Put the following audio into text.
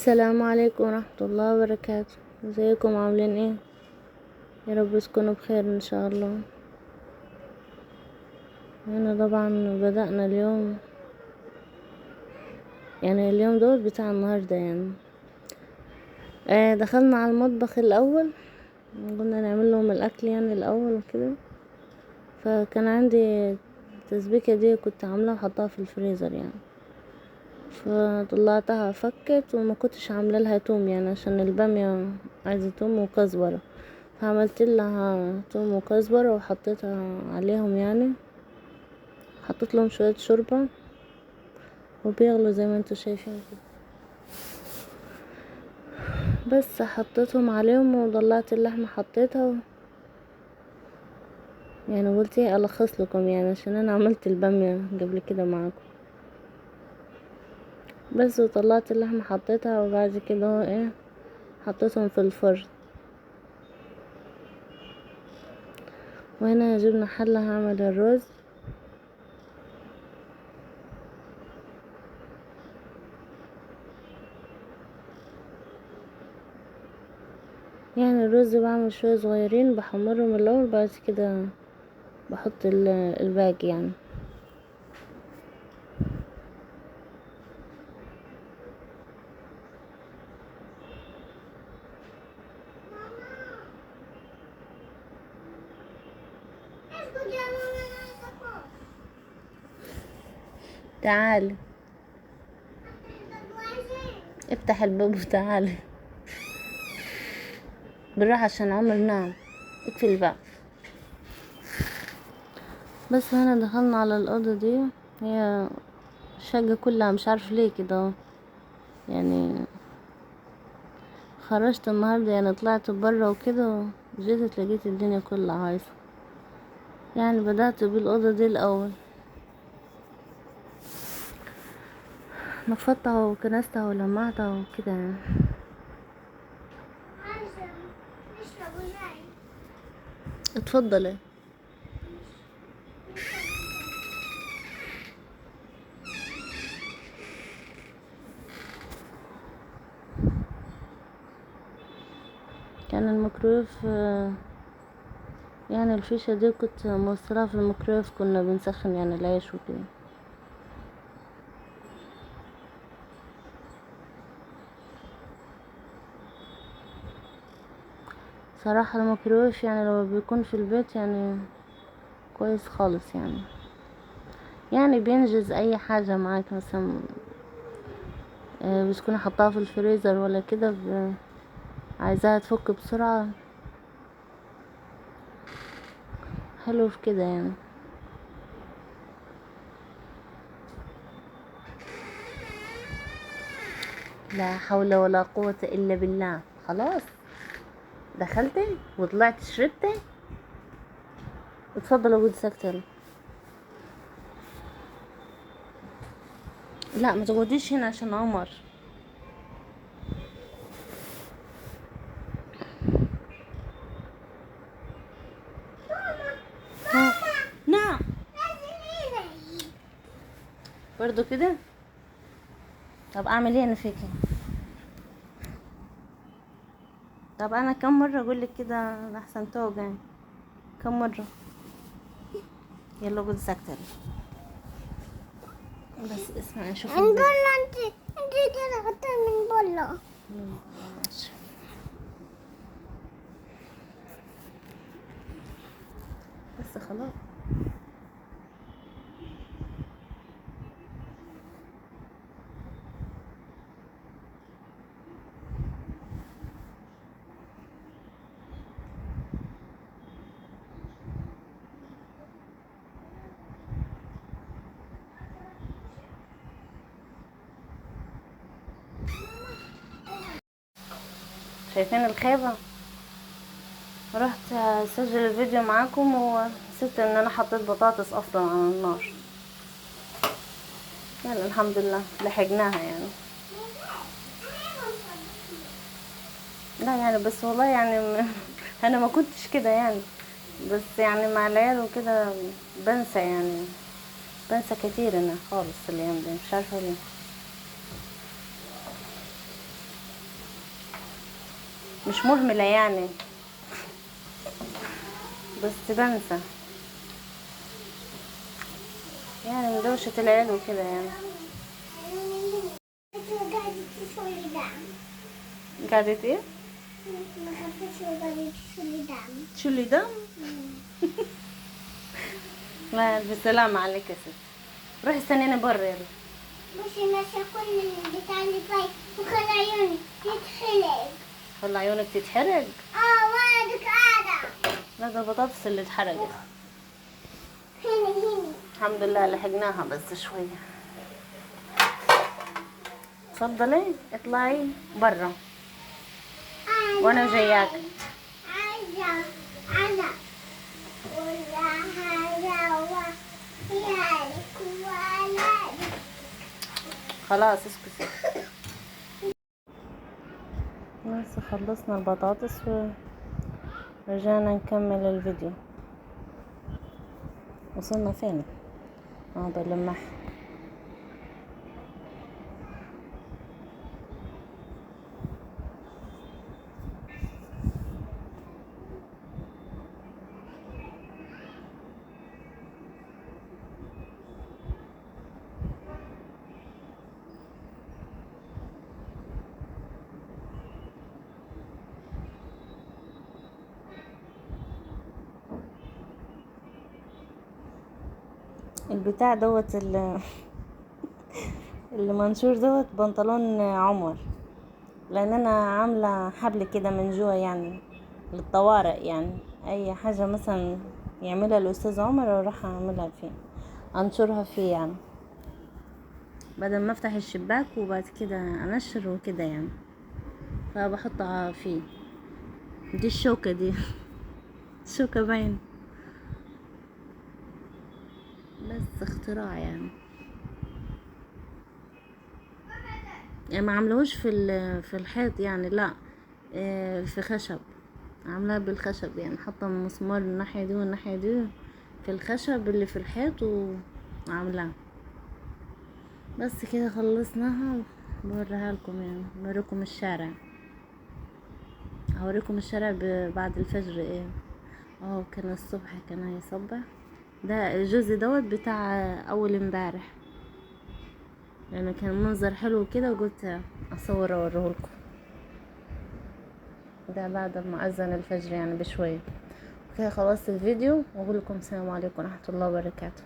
السلام عليكم ورحمة الله وبركاته. ازيكم عاملين ايه؟ يا رب تكونوا بخير ان شاء الله. هنا طبعا بدأنا اليوم، يعني اليوم دوت بتاع النهاردة يعني. دخلنا على المطبخ الاول، قلنا نعمل لهم الاكل يعني الاول وكده. فكان عندي التسبيكة دي كنت عاملاها وحطها في الفريزر يعني، فطلعتها فكت وما كنتش عامله لها توم يعني عشان الباميه عايزه توم وكزبره، فعملت لها توم وكزبره وحطيتها عليهم يعني. حطيت لهم شويه شوربه وبيغلوا زي ما انتوا شايفين كده. بس حطيتهم عليهم وطلعت اللحمه حطيتها يعني قلت ايه الخص لكم يعني عشان انا عملت الباميه قبل كده معاكم. بس وطلعت اللحمه حطيتها وبعد كده ايه حطيتهم في الفرن. وهنا جبنا حله هعمل الرز. يعني الرز بعمل شوية صغيرين بحمرهم الاول، بعد كده بحط الباقي يعني. تعال افتح الباب وتعال بالراحة عشان عمر نام. اقفل الباب. بس هنا دخلنا على الأوضة دي، هي الشقة كلها مش عارف ليه كده يعني. خرجت النهاردة يعني طلعت برا وكده وجيت لقيت الدنيا كلها هايصة يعني. بدأت بالأوضة دي الأول، نفضتها وكنستها ولمعتها وكده يعني. اتفضلي. كان الميكرويف يعني الفيشة دي كنت موصلاها في الميكرويف، كنا بنسخن يعني العيش وكده. صراحة الميكرويف يعني لما بيكون في البيت يعني كويس خالص يعني. يعني بينجز اي حاجة معاك مثلا بتكون حطاها في الفريزر ولا كده عايزاها تفك بسرعة، حلو في كده يعني. لا حول ولا قوة الا بالله. خلاص دخلتي وطلعت شربتي. اتفضل اقعد ساكتة. لا ما تقعديش هنا عشان عمر. ها. نعم برضو كده. طب اعمل ايه انا فيكي؟ طب انا كم مره اقول لك كده احسن توجع؟ كم مره؟ يلا قول ساكته. بس اسمعي شوفي نقول انت كده اكتر من بولا. ماشي. بس خلاص. شايفين الخيبه؟ رحت اسجل الفيديو معاكم ونسيت ان انا حطيت بطاطس اصلا على النار. يعني الحمد لله لحقناها يعني. لا يعني بس والله يعني انا ما كنتش كده يعني، بس يعني مع العيال وكده بنسى يعني. بنسى كتير انا خالص الايام دي، مش عارفه ليه. مش مهملة يعني، بس بنسى يعني من دوشة العيال وكده يعني. قعدت ايه؟ شو اللي دم؟ لا بالسلامة عليك يا ست، روحي استنينا برا يلا. مش ناسي كل البتاع اللي فاي وخلي عيوني تتحرق. خلي عيونك تتحرق؟ وادك قاعدة. لا ده البطاطس اللي اتحرقت. هني. الحمد لله لحقناها بس شوية. تفضلي اطلعي برا وانا جاياك. عايزة أنا ولا هلا ويالك ولدك. خلاص اسكتي. بس خلصنا البطاطس ورجعنا نكمل الفيديو. وصلنا فين؟ بلمح. البتاع دوت اللي منشور دوت بنطلون عمر، لان انا عامله حبل كده من جوا يعني للطوارئ، يعني اي حاجه مثلا يعملها الاستاذ عمر راح اعملها فيه، انشرها فيه يعني، بدل ما افتح الشباك وبعد كده انشر وكده يعني، فبحطها فيه. دي الشوكه دي الشوكه باين، بس اختراع يعني ما عملوش في الحيط يعني، لا في خشب، عاملاها بالخشب يعني، حاطه مسمار الناحيه دي والناحيه دي في الخشب اللي في الحيط وعاملاها. بس كده خلصناها. بوريها لكم يعني، بوريكم الشارع، هوريكم الشارع بعد الفجر ايه. كان الصبح كان هيصبح. ده الجزء دوت بتاع اول امبارح، لانه كان منظر حلو كده وقلت اصور اوريهولكم. ده بعد ما اذن الفجر يعني بشويه. كده خلصت الفيديو واقول لكم السلام عليكم ورحمه الله وبركاته.